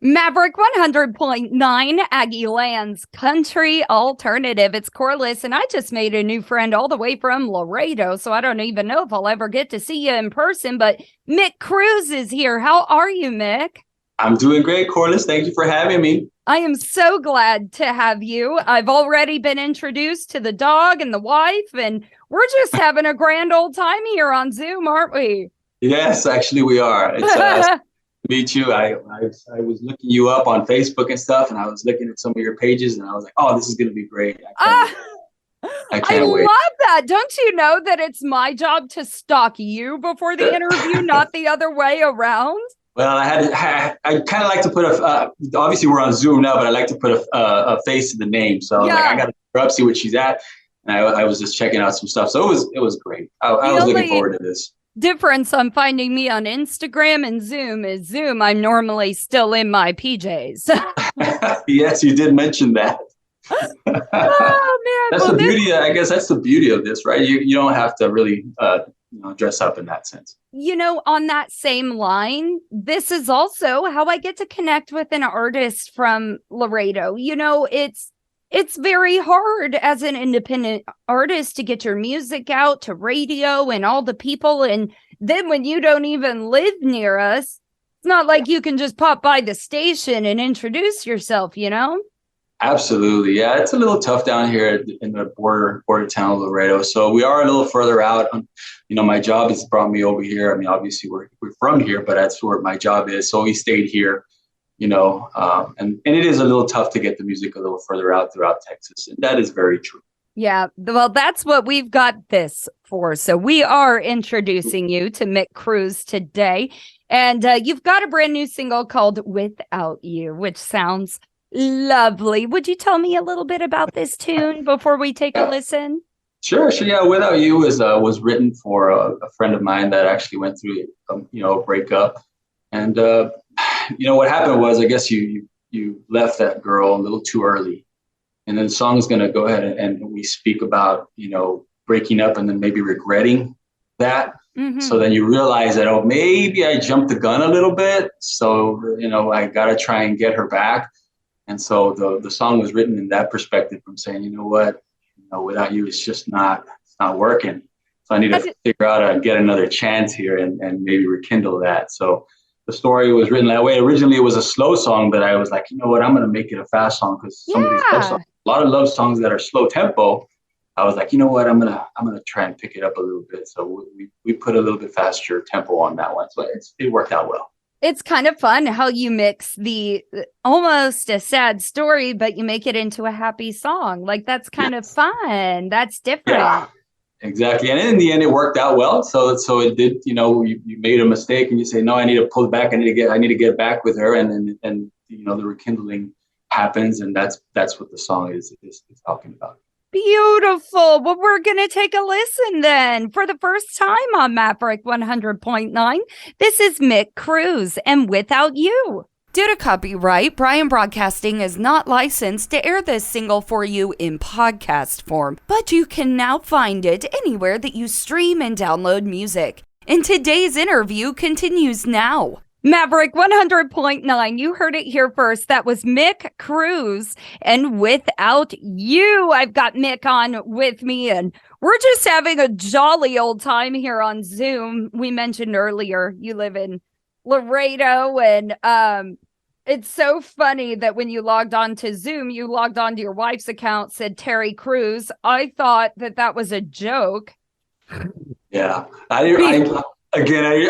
Maverick 100.9 Aggie Lands Country Alternative. It's Corliss, and I just made a new friend all the way from Laredo, so I don't even know if I'll ever get to see you in person, but Mick Cruz is here. How are you, Mick? I'm doing great, Corliss. Thank you for having me. I am so glad to have you. I've already been introduced to the dog and the wife, and we're just having a grand old time here on Zoom, aren't we? Yes, actually, we are. It's to meet you. I was looking you up on Facebook and stuff, and I was looking at some of your pages, and I was like, oh, this is going to be great. Ah, I I can't wait. love that. Don't you know that it's my job to stalk you before the interview, not the other way around? Well, I kind of like to put obviously we're on Zoom now, but I like to put a face to the name. So I was like, I Yeah. got to go up, see what she's at. And I was just checking out some stuff. So it was great. I The was looking only forward to this. difference on finding me on Instagram and Zoom is Zoom. I'm normally still in my PJs. Yes, you did mention that. Oh, man. That's Well, the this beauty. I guess that's the beauty of this, right? You don't have to really dress up in that sense. on that same line, this is also how I get to connect with an artist from Laredo. It's very hard as an independent artist to get your music out to radio and all the people. And then when you don't even live near us, it's not like you can just pop by the station and introduce yourself. Absolutely, yeah. It's a little tough down here in the border town of Laredo. So we are a little further out. My job has brought me over here. I mean, obviously we're from here, but that's where my job is. So we stayed here. And it is a little tough to get the music a little further out throughout Texas. And that is very true. Yeah, well, that's what we've got this for. So we are introducing you to Mick Cruz today. And you've got a brand new single called Without You, which sounds lovely. Would you tell me a little bit about this tune before we take a listen? Sure. Yeah. Without You was written for a friend of mine that actually went through, a breakup. And, what happened was, I guess you left that girl a little too early. And then the song is going to go ahead and we speak about, breaking up and then maybe regretting that. Mm-hmm. So then you realize that, oh, maybe I jumped the gun a little bit. So, I got to try and get her back. And so the song was written in that perspective from saying, you know what, without you, it's not working. So I need to figure out how to get another chance here and maybe rekindle that. So the story was written that way. Originally, it was a slow song, but I was like, you know what, I'm going to make it a fast song because some of these love songs, a lot of love songs that are slow tempo. I was like, you know what, I'm gonna try and pick it up a little bit. So we put a little bit faster tempo on that one. So it worked out well. It's kind of fun how you mix the almost a sad story, but you make it into a happy song. Like that's kind of fun. That's different. Yeah, exactly. And in the end, it worked out well. So it did. You made a mistake, and you say, no, I need to pull back. I need to get back with her, and the rekindling happens, and that's what the song is talking about. Beautiful. Well, we're going to take a listen then. For the first time on Maverick 100.9, this is Mick Cruz and Without You. Due to copyright, Brian Broadcasting is not licensed to air this single for you in podcast form, but you can now find it anywhere that you stream and download music. And today's interview continues now. Maverick 100.9, you heard it here first. That was Mick Cruz and Without You. I've got Mick on with me, and we're just having a jolly old time here on Zoom. We mentioned earlier you live in Laredo, and it's so funny that when you logged on to Zoom, you logged on to your wife's account, said Terry Cruz. I thought that was a joke. Yeah, I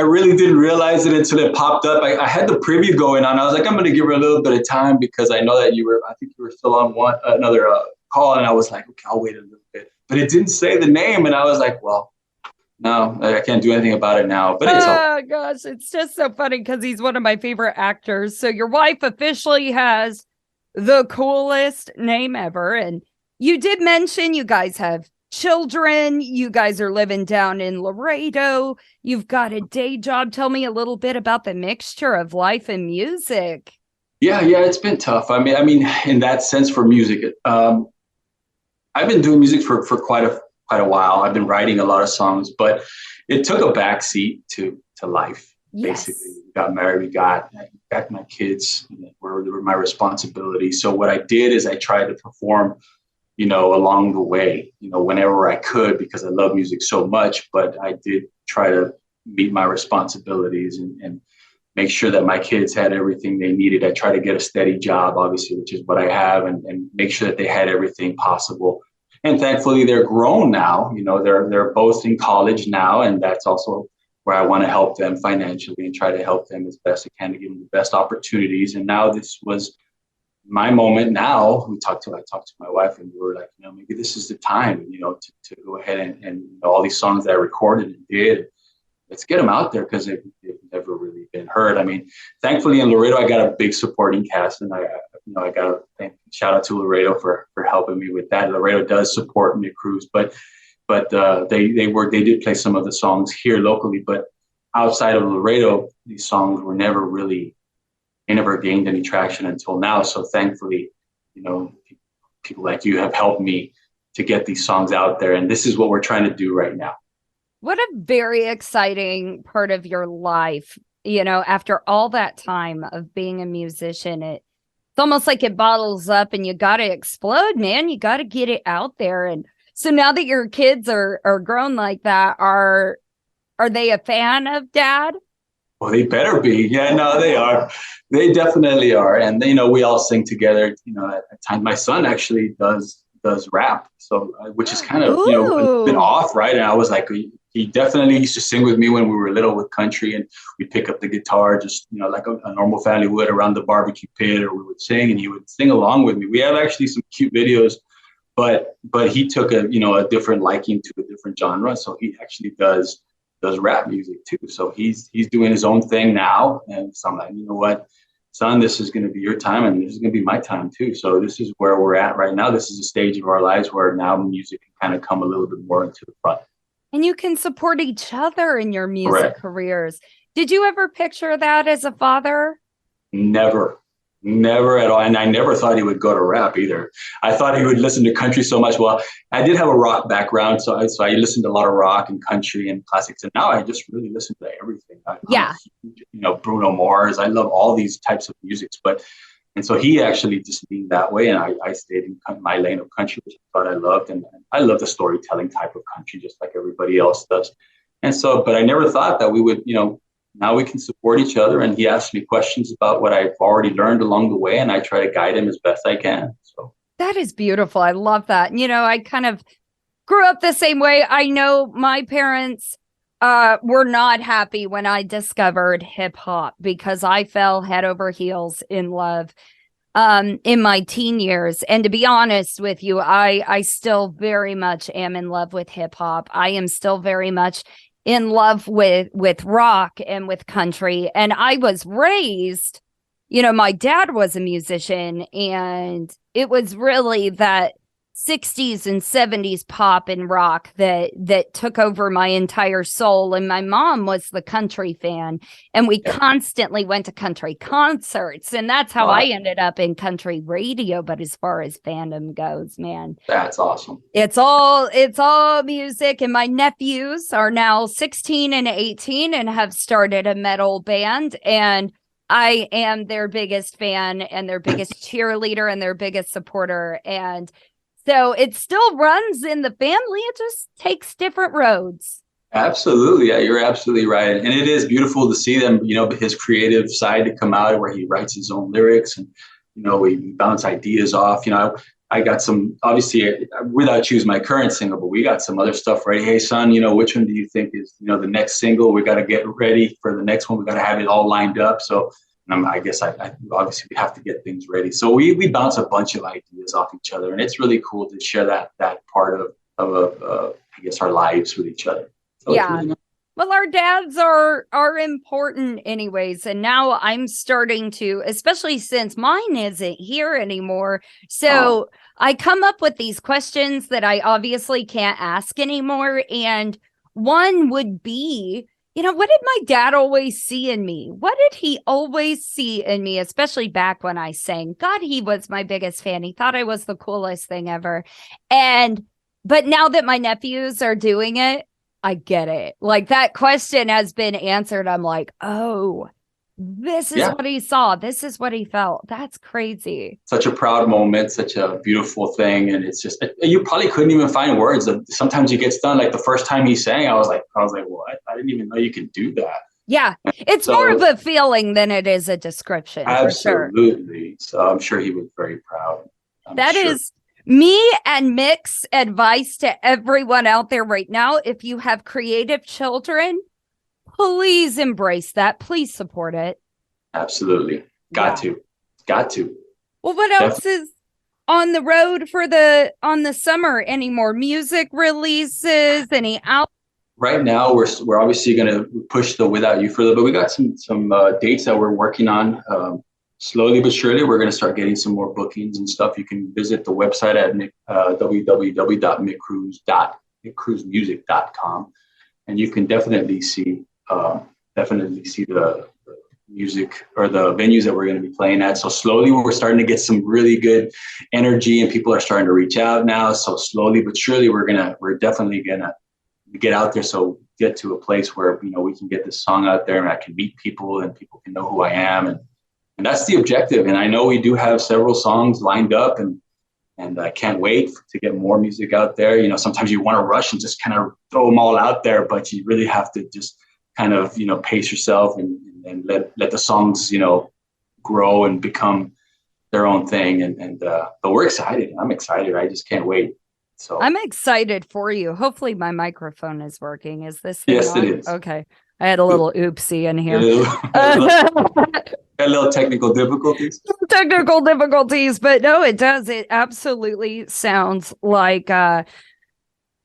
really didn't realize it until it popped up. I had the preview going on. I was like, I'm going to give her a little bit of time because I know that I think you were still on another call. And I was like, okay, I'll wait a little bit. But it didn't say the name. And I was like, well, no, I can't do anything about it now. But it's okay. Gosh, it's just so funny because he's one of my favorite actors. So your wife officially has the coolest name ever. And you did mention you guys have children. You guys are living down in Laredo. You've got a day job. Tell me a little bit about the mixture of life and music. Yeah, it's been tough. I mean, in that sense for music, I've been doing music for quite a while. I've been writing a lot of songs, but it took a backseat to life. Basically, Yes. we got married, we got my kids, were my responsibility. So what I did is I tried to perform, along the way, whenever I could, because I love music so much. But I did try to meet my responsibilities and make sure that my kids had everything they needed. I try to get a steady job, obviously, which is what I have, and make sure that they had everything possible. And thankfully, they're grown now. They're both in college now, and that's also where I want to help them financially and try to help them as best I can to give them the best opportunities. And now this was my moment. Now I talked to my wife, and we were like, maybe this is the time, to go ahead and all these songs that I recorded and did, let's get them out there, because they've never really been heard. I mean, thankfully in Laredo, I got a big supporting cast, and I got to shout out to Laredo for helping me with that. Laredo does support Mick Cruz, but they did play some of the songs here locally, but outside of Laredo, these songs were never really, they never gained any traction until now. So thankfully, people like you have helped me to get these songs out there, and this is what we're trying to do right now. What a very exciting part of your life, after all that time of being a musician. It's almost like it bottles up and you got to explode, man. You got to get it out there. And so now that your kids are grown like that, are they a fan of Dad? Well, they better be. Yeah, no, they are. They definitely are. And, we all sing together, at times. My son actually does rap. So, which is kind of, a bit off, right? And I was like, he definitely used to sing with me when we were little with country, and we'd pick up the guitar, just, like a normal family would around the barbecue pit, or we would sing and he would sing along with me. We have actually some cute videos, but he took a different liking to a different genre. So he actually does rap music too. So he's doing his own thing now. And so I'm like, you know what, son, this is going to be your time, and this is going to be my time too. So this is where we're at right now. This is a stage of our lives where now music can kind of come a little bit more into the front. And you can support each other in your music Correct. careers. Did you ever picture that as a father? Never at all. And I never thought he would go to rap either. I thought he would listen to country so much. Well, I did have a rock background, so I listened to a lot of rock and country and classics. And now I just really listen to everything. Yeah. Bruno Mars. I love all these types of musics. And so he actually just leaned that way, and I stayed in my lane of country, which I thought I loved. And I love the storytelling type of country, just like everybody else does. And so, but I never thought that we would, now we can support each other. And he asked me questions about what I've already learned along the way, and I try to guide him as best I can. So that is beautiful. I love that. I kind of grew up the same way. I know my parents were not happy when I discovered hip hop, because I fell head over heels in love in my teen years. And to be honest with you, I still very much am in love with hip hop. I am still very much in love with rock and with country. And I was raised, my dad was a musician, and it was really that 60s and 70s pop and rock that took over my entire soul. And my mom was the country fan, and we constantly went to country concerts, and that's how I ended up in country radio. But as far as fandom goes, man, that's awesome. It's all music. And my nephews are now 16 and 18 and have started a metal band, and I am their biggest fan and their biggest cheerleader and their biggest supporter. And so it still runs in the family. It just takes different roads. Absolutely. Yeah, you're absolutely right. And it is beautiful to see them, his creative side to come out, where he writes his own lyrics, and, we bounce ideas off. I got some, obviously, without choosing my current single, but we got some other stuff ready. Hey, son, which one do you think is, the next single? We got to get ready for the next one. We got to have it all lined up. So I guess I obviously we have to get things ready. So we bounce a bunch of ideas off each other, and it's really cool to share that part of I guess our lives with each other. So yeah. Really nice. Well, our dads are important anyways. And now I'm starting to, especially since mine isn't here anymore. So I come up with these questions that I obviously can't ask anymore. And one would be, what did my dad always see in me? What did he always see in me, especially back when I sang? God, he was my biggest fan. He thought I was the coolest thing ever. But now that my nephews are doing it, I get it. Like that question has been answered. I'm like, oh, this is what he saw. This is what he felt. That's crazy. Such a proud moment, such a beautiful thing. And it's just, you probably couldn't even find words. Sometimes you get stunned. Like the first time he sang, I was like, well, I didn't even know you could do that. Yeah. It's so, more of a feeling than it is a description. Absolutely. Sure. So I'm sure he was very proud. That is me and Mick's advice to everyone out there right now. If you have creative children, please embrace that. Please support it. Absolutely. Got to. Well, what else is on the road on the summer? Any more music releases? Any out? Right now, we're obviously going to push the Without You further, but we got some dates that we're working on. Slowly but surely, we're going to start getting some more bookings and stuff. You can visit the website at www.mickcruzmusic.com, and you can definitely see the music or the venues that we're going to be playing at. So slowly we're starting to get some really good energy, and people are starting to reach out now. So slowly but surely we're definitely gonna get out there. So get to a place where, we can get this song out there and I can meet people and people can know who I am. And that's the objective. And I know we do have several songs lined up, and I can't wait to get more music out there. Sometimes you want to rush and just kind of throw them all out there, but you really have to just kind of, pace yourself and let the songs, grow and become their own thing. But we're excited. I'm excited. I just can't wait. So I'm excited for you. Hopefully my microphone is working. Is this? Yes, it is. Okay. I had a little oopsie in here. A little technical difficulties. But no, it does. It absolutely sounds like I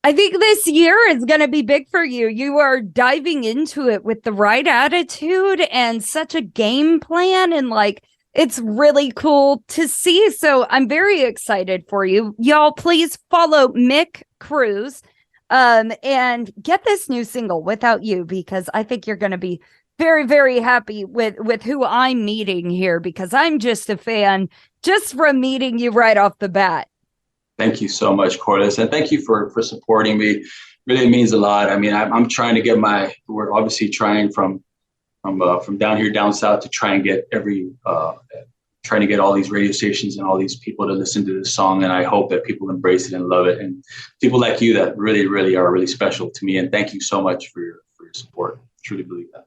think this year is going to be big for you. You are diving into it with the right attitude and such a game plan, and it's really cool to see. So I'm very excited for you. Y'all, please follow Mick Cruz and get this new single, Without You, because I think you're going to be very, very happy with who I'm meeting here, because I'm just a fan just from meeting you right off the bat. Thank you so much, Corliss, and thank you for supporting me. Really means a lot. I mean, I'm trying to get we're obviously trying from down here down south to try and get trying to get all these radio stations and all these people to listen to this song. And I hope that people embrace it and love it. And people like you that really, really are really special to me. And thank you so much for your support. I truly believe that.